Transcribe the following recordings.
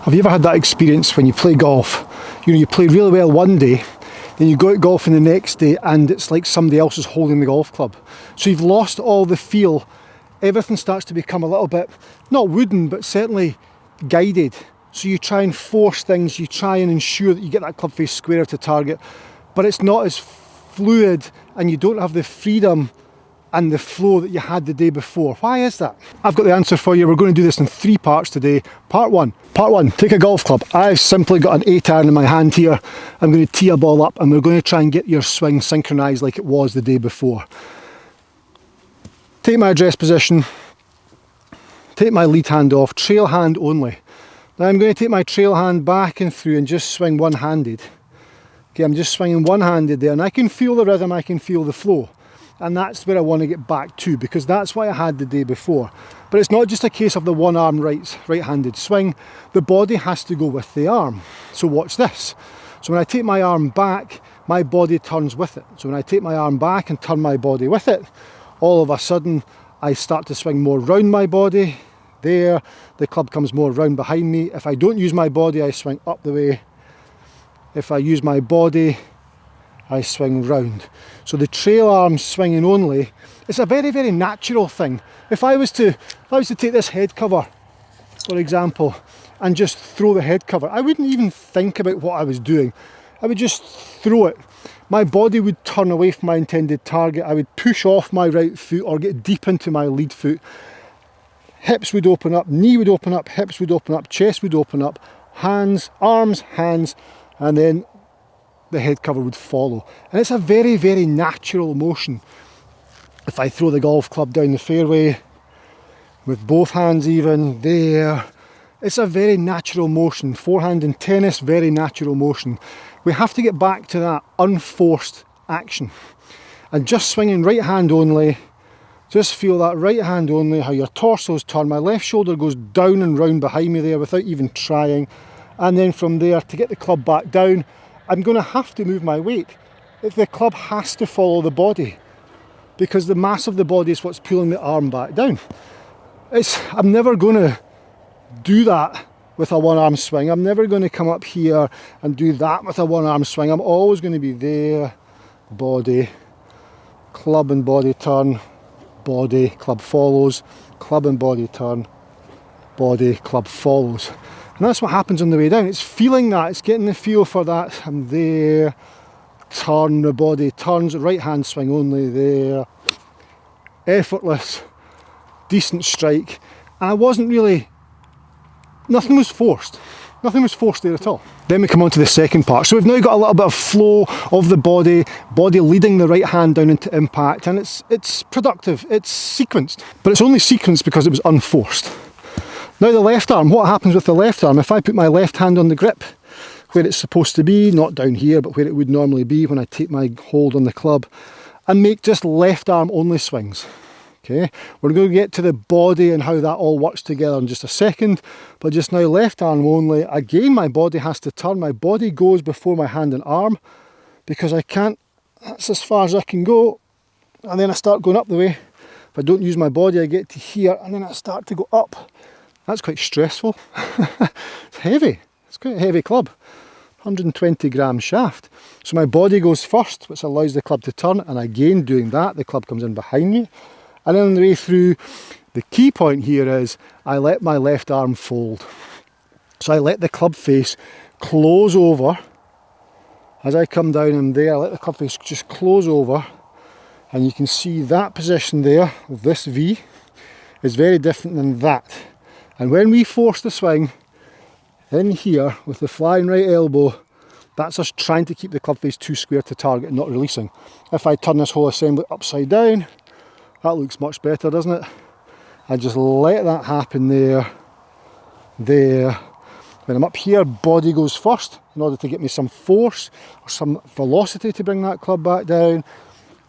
Have you ever had that experience when you play golf? You know, you play really well one day, then you go out golfing the next day and it's like somebody else is holding the golf club. So you've lost all the feel. Everything starts to become a little bit, not wooden, but certainly guided. So you try and force things, you try and ensure that you get that club face square to target, but it's not as fluid and you don't have the freedom and the flow that you had the day before. Why is that? I've got the answer for you. We're going to do this in 3 parts today. Part one, take a golf club. I've simply got an 8-iron in my hand here. I'm going to tee a ball up and we're going to try and get your swing synchronized like it was the day before. Take my address position, take my lead hand off, trail hand only. Now I'm going to take my trail hand back and through and just swing one-handed. Okay, I'm just swinging one-handed there and I can feel the rhythm, I can feel the flow. And that's where I want to get back to, because that's what I had the day before. But it's not just a case of the one arm right-handed swing, the body has to go with the arm. So watch this. So when I take my arm back, my body turns with it. So when I take my arm back and turn my body with it, all of a sudden I start to swing more round my body. There, the club comes more round behind me. If I don't use my body, I swing up the way. If I use my body, I swing round. So the trail arm swinging only, it's a very, very natural thing. If I was to take this head cover, for example, and just throw the head cover, I wouldn't even think about what I was doing. I would just throw it. My body would turn away from my intended target. I would push off my right foot or get deep into my lead foot. Hips would open up, knee would open up, hips would open up, chest would open up, hands, arms, hands, and then the head cover would follow. And it's a very, very natural motion. If I throw the golf club down the fairway with both hands even, there, it's a very natural motion. Forehand in tennis, very natural motion. We have to get back to that unforced action. And just swinging right hand only, just feel that right hand only, how your torso's turned. My left shoulder goes down and round behind me there without even trying. And then from there, to get the club back down, I'm going to have to move my weight. If the club has to follow the body, because the mass of the body is what's pulling the arm back down. I'm never going to do that with a one-arm swing. I'm never going to come up here and do that with a one-arm swing. I'm always going to be there, body, club and body turn, body, club follows, club and body turn, body, club follows. And that's what happens on the way down. It's feeling that, it's getting the feel for that. I'm there, turn, the body turns, right hand swing only, there. Effortless, decent strike. And I wasn't really, nothing was forced. Nothing was forced there at all. Then we come on to the second part. So we've now got a little bit of flow of the body leading the right hand down into impact, and it's productive, it's sequenced. But it's only sequenced because it was unforced. Now the left arm, what happens with the left arm? If I put my left hand on the grip, where it's supposed to be, not down here, but where it would normally be when I take my hold on the club, and make just left arm only swings. Okay, we're going to get to the body and how that all works together in just a second, but just now left arm only. Again, my body has to turn, my body goes before my hand and arm, because I can't, that's as far as I can go, and then I start going up the way. If I don't use my body, I get to here, and then I start to go up. That's quite stressful. It's heavy, it's quite a heavy club, 120 gram shaft. So my body goes first, which allows the club to turn, and again doing that, the club comes in behind me. And then on the way through, the key point here is I let my left arm fold. So I let the club face close over. As I come down and there, I let the club face just close over. And you can see that position there, with this V, is very different than that. And when we force the swing in here with the flying right elbow, that's us trying to keep the club face too square to target and not releasing. If I turn this whole assembly upside down, that looks much better, doesn't it? I just let that happen there, there. When I'm up here, body goes first in order to get me some force or some velocity to bring that club back down.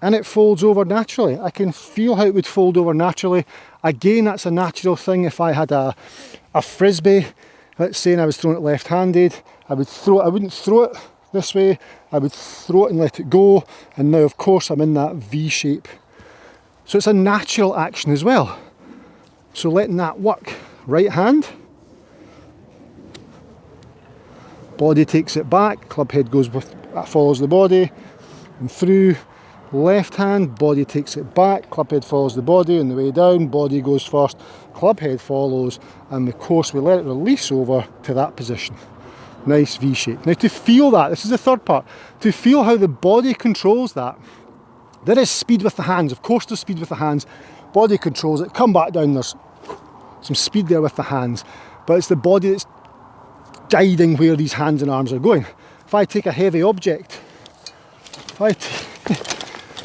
And it folds over naturally. I can feel how it would fold over naturally. Again, that's a natural thing. If I had a frisbee, let's say, and I was throwing it left-handed, I would throw it, I wouldn't throw it this way, I would throw it and let it go. And now, of course, I'm in that V shape. So it's a natural action as well. So letting that work. Right hand, body takes it back, club head goes with, follows the body, and through. Left hand, body takes it back, club head follows the body on the way down, body goes first, club head follows, and of course we let it release over to that position. Nice V shape. Now to feel that, this is the third part, to feel how the body controls that. There is speed with the hands, of course there's speed with the hands, body controls it, come back down, there's some speed there with the hands, but it's the body that's guiding where these hands and arms are going. If I take a heavy object,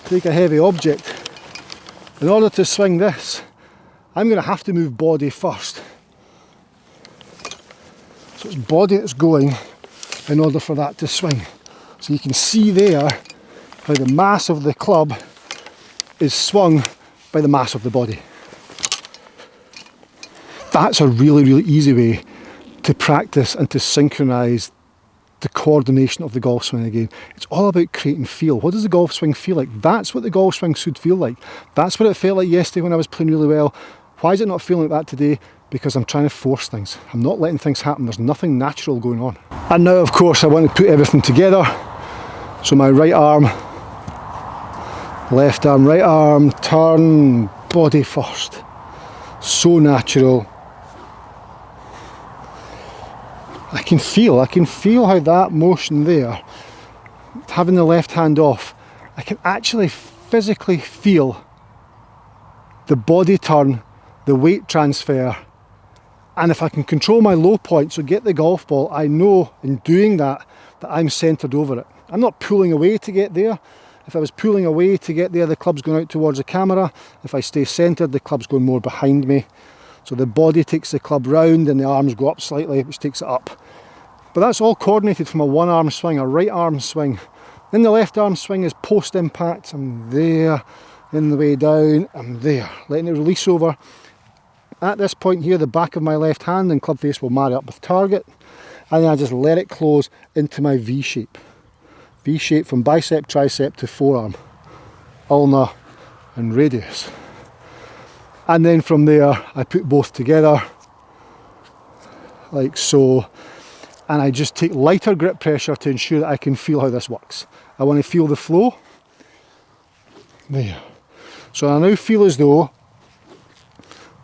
take a heavy object, in order to swing this, I'm going to have to move body first. So it's body that's going in order for that to swing. So you can see there how the mass of the club is swung by the mass of the body. That's a really, really easy way to practice and to synchronise the coordination of the golf swing again. It's all about creating feel. What does the golf swing feel like? That's what the golf swing should feel like. That's what it felt like yesterday when I was playing really well. Why is it not feeling like that today? Because I'm trying to force things. I'm not letting things happen. There's nothing natural going on. And now, of course, I want to put everything together. So my right arm, left arm, right arm, turn, body first. So natural. I can feel how that motion there, having the left hand off, I can actually physically feel the body turn, the weight transfer, and if I can control my low point, so get the golf ball, I know in doing that, that I'm centred over it. I'm not pulling away to get there. If I was pulling away to get there, the club's going out towards the camera. If I stay centred, the club's going more behind me. So the body takes the club round and the arms go up slightly, which takes it up. But that's all coordinated from a one arm swing, a right arm swing. Then the left arm swing is post impact. I'm there, in the way down, I'm there. Letting it release over. At this point here, the back of my left hand and club face will marry up with target. And then I just let it close into my V shape. V shape from bicep, tricep to forearm. Ulnar and radius. And then from there, I put both together, like so, and I just take lighter grip pressure to ensure that I can feel how this works. I want to feel the flow. There. So I now feel as though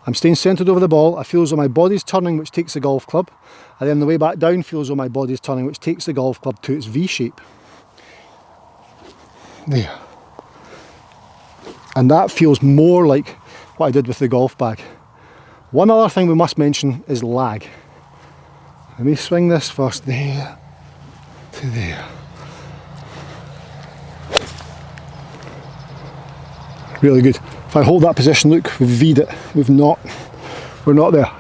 I'm staying centred over the ball. I feel as though my body's turning, which takes the golf club. And then the way back down, feel as though my body's turning, which takes the golf club to its V shape. There. And that feels more like what I did with the golf bag. One other thing we must mention is lag. Let me swing this first, there to there. Really good. If I hold that position, look, we've V'd it. We're not there.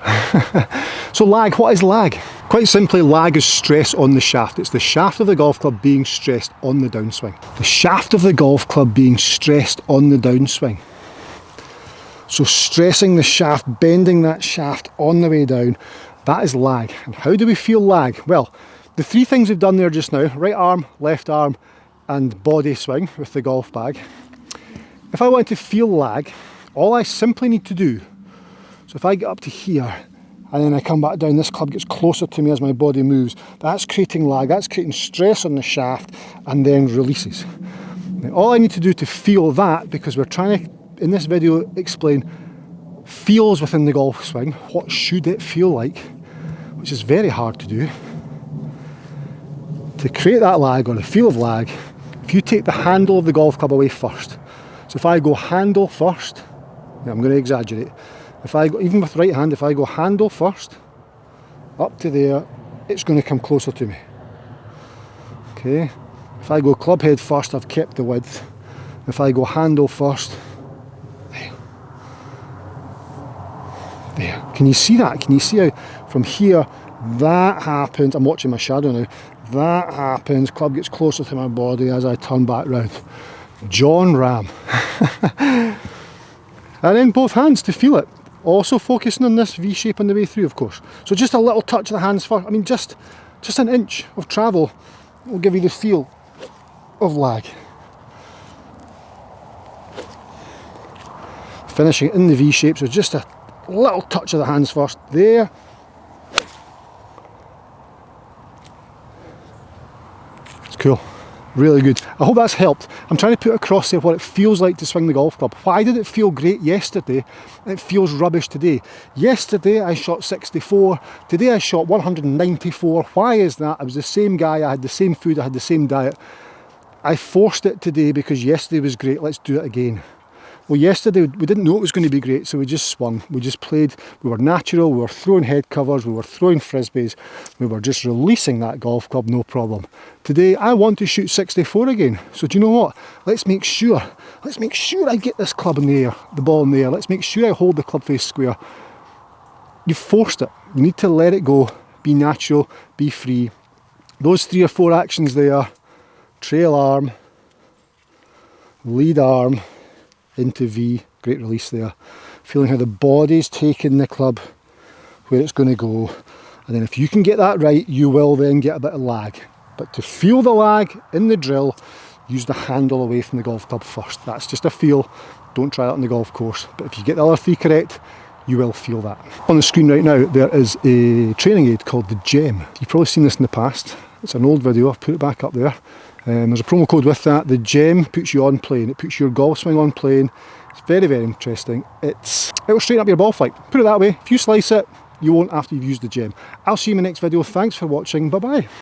So lag, what is lag? Quite simply, lag is stress on the shaft. It's the shaft of the golf club being stressed on the downswing. The shaft of the golf club being stressed on the downswing. So stressing the shaft, bending that shaft on the way down, that is lag. And how do we feel lag? Well, the three things we've done there just now, right arm, left arm, and body swing with the golf bag. If I want to feel lag, all I simply need to do, so if I get up to here, and then I come back down, this club gets closer to me as my body moves, that's creating lag, that's creating stress on the shaft, and then releases. Now, all I need to do to feel that, because we're trying to, in this video, explain feels within the golf swing, what should it feel like, which is very hard to do. To create that lag, or the feel of lag, if you take the handle of the golf club away first, so if I go handle first, yeah, I'm going to exaggerate, if I go, even with right hand, if I go handle first, up to there, it's going to come closer to me. Okay, if I go club head first, I've kept the width. If I go handle first, there. Can you see that? Can you see how from here that happens? I'm watching my shadow now. That happens, club gets closer to my body as I turn back round. John Ram. And then both hands to feel it. Also focusing on this V shape on the way through, of course. So just a little touch of the hands first. I mean, just an inch of travel will give you the feel of lag. Finishing it in the V shape, so just a little touch of the hands first, there. Cool. Really good. I hope that's helped. I'm trying to put across there what it feels like to swing the golf club. Why did it feel great yesterday and it feels rubbish today? Yesterday I shot 64, today I shot 194. Why is that? I was the same guy, I had the same food, I had the same diet. I forced it today because yesterday was great, let's do it again. Well, yesterday we didn't know it was going to be great, so we just swung, we just played, we were natural, we were throwing head covers, we were throwing frisbees, we were just releasing that golf club, no problem. Today I want to shoot 64 again, so do you know what? Let's make sure I get this club in the air, the ball in the air, let's make sure I hold the club face square. You've forced it, you need to let it go, be natural, be free. Those 3 or 4 actions there, trail arm, lead arm, into V, great release there. Feeling how the body's taking the club where it's going to go. And then if you can get that right, you will then get a bit of lag. But to feel the lag in the drill, use the handle away from the golf club first. That's just a feel. Don't try that on the golf course. But if you get the other 3 correct, you will feel that. On the screen right now, there is a training aid called the GEM. You've probably seen this in the past. It's an old video, I've put it back up there. There's a promo code with that. The GEM puts you on plane. It puts your golf swing on plane. It's very, very interesting. It will straighten up your ball flight. Put it that way. If you slice it, you won't after you've used the GEM. I'll see you in my next video. Thanks for watching. Bye bye.